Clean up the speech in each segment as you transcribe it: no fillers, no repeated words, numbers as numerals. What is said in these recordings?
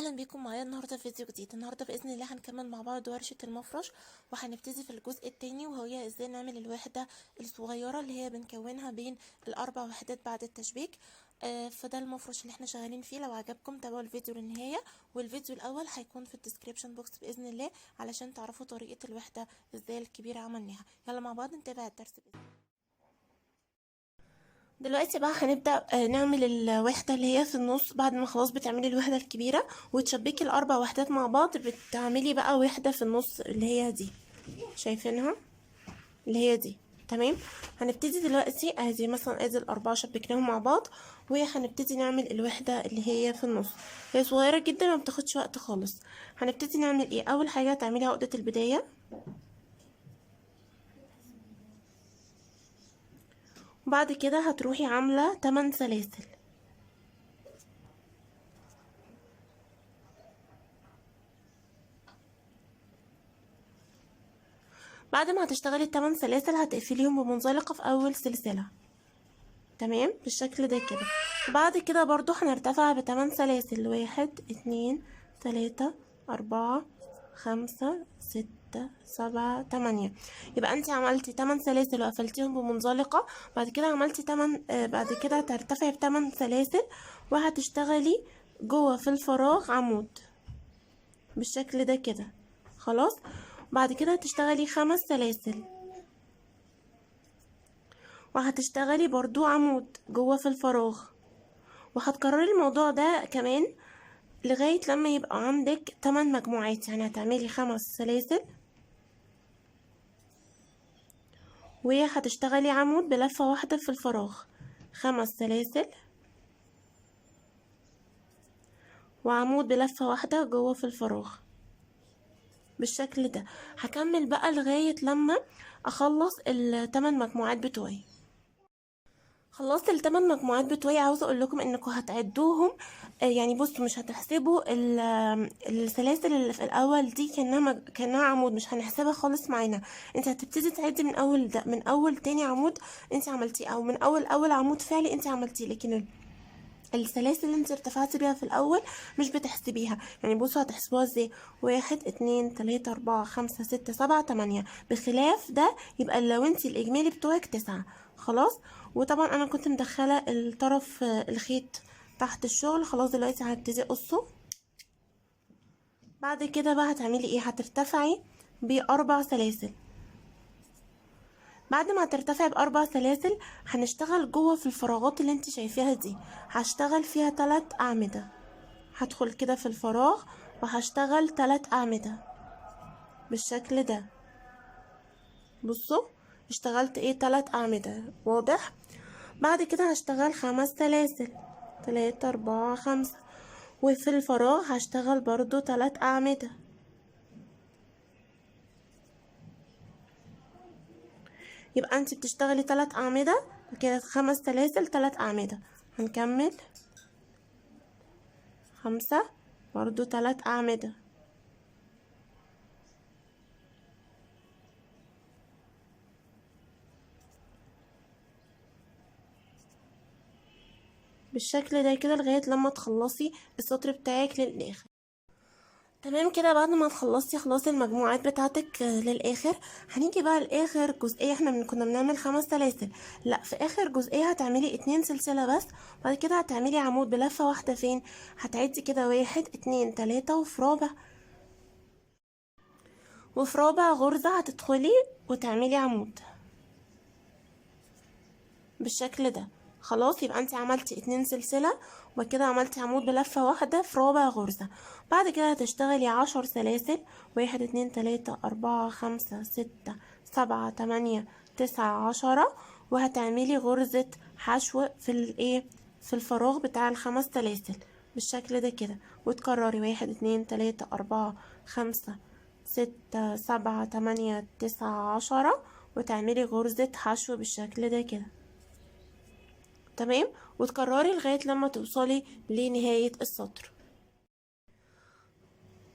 اهلا بيكم معايا النهارده في فيديو جديد. النهارده باذن الله هنكمل مع بعض ورشه المفرش، وهنبتدي في الجزء التاني وهي ازاي نعمل الوحده الصغيره اللي هي بنكونها بين الاربع وحدات بعد التشبيك. فده المفرش اللي احنا شغالين فيه. لو عجبكم تابعوا الفيديو للنهايه، والفيديو الاول هيكون في الديسكريبشن بوكس باذن الله علشان تعرفوا طريقه الوحده ازاي الكبيره عملناها. يلا مع بعض نتابع الدرس بإذن الله. دلوقتي بقى هنبدأ نعمل الوحدة اللي هي في النص. بعد ما خلاص بتعملي الوحدة الكبيرة وتشبكي الأربع وحدات مع بعض، بتعملي بقى وحدة في النص اللي هي دي، شايفينها اللي هي دي. تمام، هنبتدي دلوقتي ادي مثلا ادي الأربعة شبكناهم مع بعض، وهنبتدي نعمل الوحدة اللي هي في النص. هي صغيرة جدا ما بتاخدش وقت خالص. هنبتدي نعمل ايه؟ أول حاجة هتعملي عقدة البداية، وبعد كده هتروحي عاملة 8 سلاسل. بعد ما هتشتغلي ال8 سلاسل هتقفليهم بمنزلقة في اول سلسلة. تمام بالشكل ده كده. وبعد كده برضو هنرتفع ب8 سلاسل، 1 2 3 4 5 6 7 8. يبقى انت عملتي 8 سلاسل وقفلتيهم بمنزلقة. بعد كده عملتي 8 بعد كده هترتفعي ب8 سلاسل وهتشتغلي جوه في الفراغ عمود بالشكل ده كده. خلاص، بعد كده هتشتغلي 5 سلاسل وهتشتغلي برضو عمود جوه في الفراغ، وهتكرري الموضوع ده كمان لغاية لما يبقى عندك 8 مجموعات. يعني هتعملي 5 سلاسل وهتشتغلي عمود بلفة واحدة في الفراغ، 5 سلاسل وعمود بلفة واحدة جوه في الفراغ بالشكل ده. هكمل بقى لغاية لما اخلص ال8 مجموعات بتوعي. خلصت ال8 مجموعات بتوعي. عاوزه اقول لكم انكم هتعدوهم، يعني بصوا مش هتحسبوا السلاسل اللي في الاول دي كانها عمود، مش هنحسبها خالص معانا. انت هتبتدي تعدي من اول ده، من اول تاني عمود انت عملتيه، او من اول عمود فعلي انت عملتيه، لكن السلاسل اللي انت ارتفعتي بيها في الاول مش بتحسبيها. يعني بصوا هتحسبوها ازاي: 1 2 3 4 5 6 7 8. بخلاف ده يبقى لو انت الاجمالي بتوعك 9. خلاص، وطبعا انا كنت مدخله الطرف الخيط تحت الشغل. خلاص دلوقتي هبتدي اقصه. بعد كده بقى هتعملي ايه؟ هترتفعي ب4 سلاسل. بعد ما ترتفع ب4 سلاسل هنشتغل جوه في الفراغات اللي انت شايفاها دي. هشتغل فيها 3 اعمدة. هدخل كده في الفراغ وهشتغل 3 اعمدة بالشكل ده. بصوا اشتغلت ايه؟ 3 اعمدة، واضح؟ بعد كده هشتغل 5 سلاسل، 3 4 5، وفي الفراغ هشتغل برضو 3 اعمدة. يبقى انت بتشتغلي 3 اعمدة كده، 5 سلاسل 3 اعمدة. هنكمل 5 برضو 3 اعمدة. بالشكل ده كده لغاية لما تخلصي السطر بتاعك للآخر. تمام كده. بعد ما تخلصي خلاص المجموعات بتاعتك للاخر، هنيجي بقى لاخر جزئيه. احنا كنا بنعمل 5 سلاسل، لا في اخر جزئيه هتعملي 2 سلسله بس. بعد كده هتعملي عمود بلفه واحده. فين؟ هتعدي كده 1 2 3، وفي رابع غرزه هتدخلي وتعملي عمود بالشكل ده. خلاص، يبقى انت عملتي 2 سلسلة وبعد كده عملتي عمود بلفة واحدة في رابع غرزة. بعد كده هتشتغلي 10 سلاسل، 1 2 3 4 5 6 7 8 9 10، وهتعملي غرزة حشو في الايه، في الفراغ بتاع ال5 سلاسل بالشكل ده كده. وتكرري 1 2 3 4 5 6 7 8 9 10، وتعملي غرزة حشو بالشكل ده كده. تمام، وتكرري لغاية لما توصلي لنهاية السطر.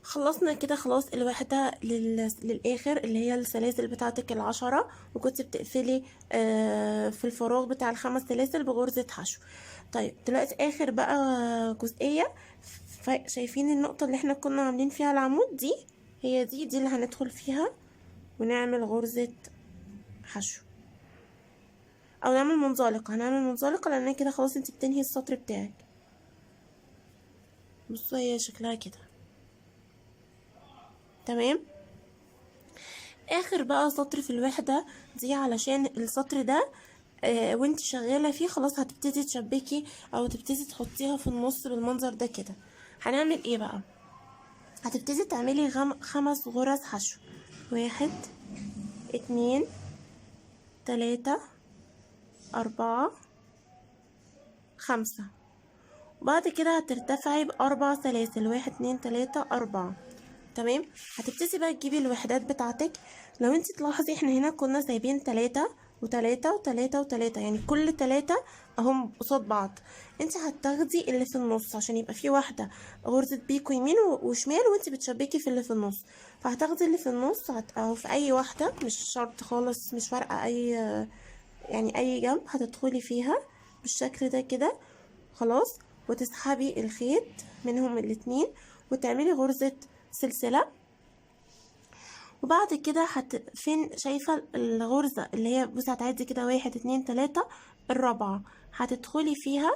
خلصنا كده خلاص الوحدة للآخر اللي هي السلاسل بتاعتك ال10، وكنت بتقفلي في الفراغ بتاع ال5 سلاسل بغرزة حشو. طيب دلوقتي آخر بقى جزئية، شايفين النقطة اللي احنا كنا عاملين فيها العمود دي؟ هي دي اللي هندخل فيها ونعمل غرزة حشو، او نعمل منزلقة. هنعمل منزلقة لان كده خلاص انت بتنهي السطر بتاعك. بصوا هي شكلها كده تمام. اخر بقى سطر في الوحدة دي، علشان السطر ده وانت شغالة فيه خلاص هتبتدي تشبكي او تبتدي تحطيها في النص بالمنظر ده كده. هنعمل ايه بقى؟ هتبتدي تعملي 5 غرز حشو. 1 2 3 4 5. وبعد كده هترتفعي ب4 سلاسل. 1 2 3 4 تمام. هتبتدي بقى تجيبي الوحدات بتاعتك. لو انت تلاحظي احنا هنا كنا سايبين 3 و3 و3 و3، يعني كل 3 اهم قصاد بعض. انت هتاخدي اللي في النص عشان يبقى في واحده غرزه بيكو يمين وشمال وانت بتشبكي في اللي في النص. فهتاخدي اللي في النص او في اي واحده، مش شرط خالص، مش فارقه اي يعني اي جنب هتدخلي فيها بالشكل ده كده. خلاص. وتسحبي الخيط منهم الاتنين وتعملي غرزة سلسلة. وبعد كده فين شايفة الغرزة اللي هي بصي هتعدي كده 1 2 3 الرابعة هتدخلي فيها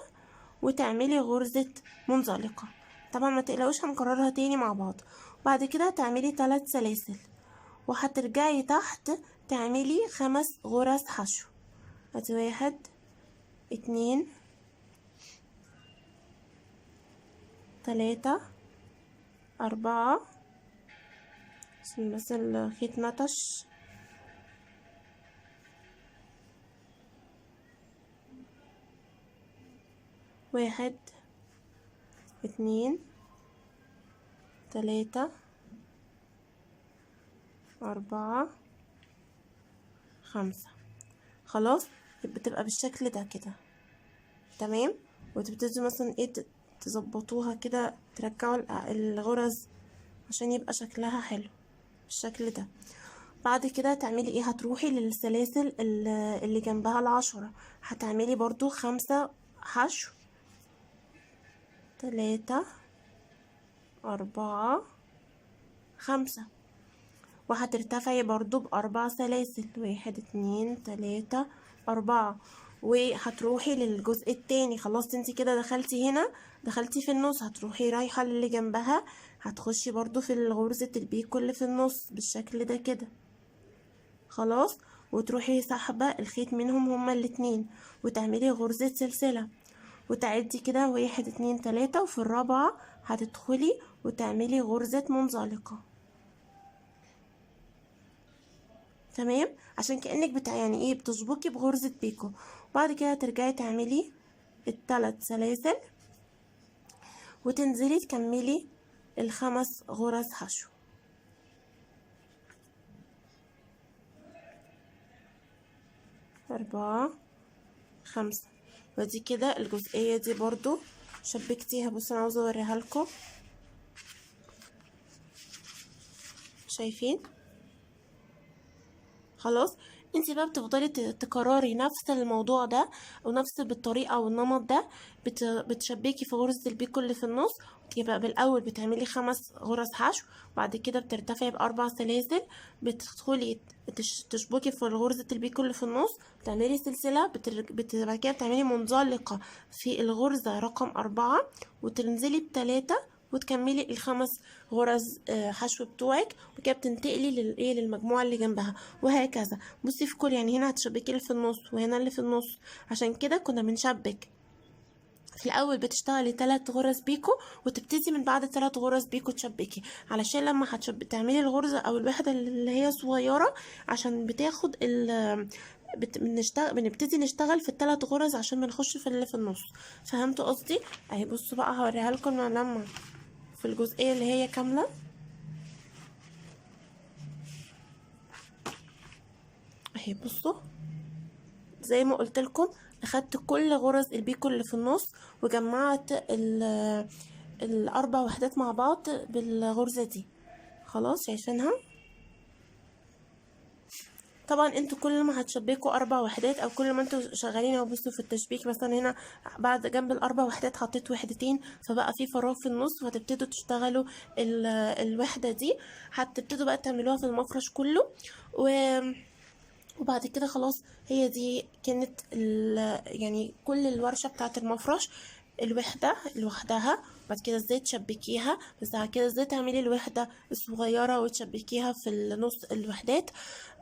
وتعملي غرزة منزلقة. طبعا ما تقلقوش هنكررها تاني مع بعض. وبعد كده هتعملي 3 سلاسل وهترجعي تحت تعملي 5 غرز حشو. ادي 1 2 3 4 عشان بس الخيط نطش. 1 2 3 4 5. خلاص بتبقى بالشكل ده كده تمام. وتبتدوا مثلا ايه تظبطوها كده، ترجعوا الغرز عشان يبقى شكلها حلو بالشكل ده. بعد كده هتعملي ايه؟ هتروحي للسلاسل اللي جنبها ال10 هتعملي برضو 5 حشو. 3 4 5. وهترتفعي برضو ب4 سلاسل. 1 2 3 4. وهتروحي للجزء التاني. خلاص انت كده دخلتي هنا، دخلتي في النص، هتروحي رايحة للي جنبها هتخشي برضو في غرزة البيكو اللي في النص بالشكل ده كده. خلاص. وتروحي سحبة الخيط منهم هما الاتنين وتعملي غرزة سلسلة وتعدي كده 1 2 3. وفي الرابعة هتدخلي وتعملي غرزة منزلقة تمام، عشان كأنك يعني ايه بتظبطي بغرزة بيكو. وبعد كده ترجعي تعملي ال3 سلاسل وتنزلي تكملي ال5 غرز حشو. 4 5. ودي كده الجزئية دي برضو شبكتيها. بصوا انا عاوزة اوريها لكم. شايفين؟ خلاص. انت بقى بتفضلي تكرري نفس الموضوع ده او نفس بالطريقه والنمط ده. بتشبكي في غرزه البيكو اللي في النص. يبقى بالاول بتعملي 5 غرز حشو، بعد كده بترتفعي ب4 سلاسل، بتدخلي تشبكي في غرزه البيكو اللي في النص، بتعملي سلسله، بعد كده بتعملي منزلقه في الغرزه رقم 4 وتنزلي ب3 وتكملي ال5 غرز حشو بتوعك. وكده بتنتقلي للمجموعه اللي جنبها وهكذا. بصي في كل يعني هنا هتشبكي اللي في النص وهنا اللي في النص. عشان كده كنا بنشبك في الاول بتشتغلي 3 غرز بيكو وتبتدي من بعد 3 غرز بيكو تشبكي، علشان لما تعملي الغرزه او الوحده اللي هي صغيره عشان بتاخد بنبتدي نشتغل في ال3 غرز عشان بنخش في اللي في النص. فهمتوا قصدي؟ اهي بصوا بقى هوريها لكم لما في الجزئيه اللي هي كامله. اهي بصوا زي ما قلت لكم اخدت كل غرز البيكو اللي في النص وجمعت ال4 وحدات مع بعض بالغرزه دي. خلاص شايفينها؟ طبعا انتوا كل ما هتشبكوا 4 وحدات او كل ما انتوا شغالين اهو، بصوا في التشبيك مثلا هنا بعد جنب ال4 وحدات حطيت وحدتين، فبقى في فراغ في النص، وهتبتدوا تشتغلوا الوحدة دي، هتبتدوا بقى تعملوها في المفرش كله. وبعد كده خلاص، هي دي كانت يعني كل الورشة بتاعت المفرش، الوحدة لوحدها. بعد كده ازاي تشبكيها، بس بعد كده ازاي تعملي الوحدة الصغيرة وتشبكيها في النص الوحدات.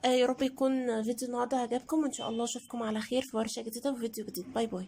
يا رب يكون فيديو النهارده عجبكم، وان شاء الله اشوفكم على خير في ورشة جديدة وفيديو جديد. باي باي.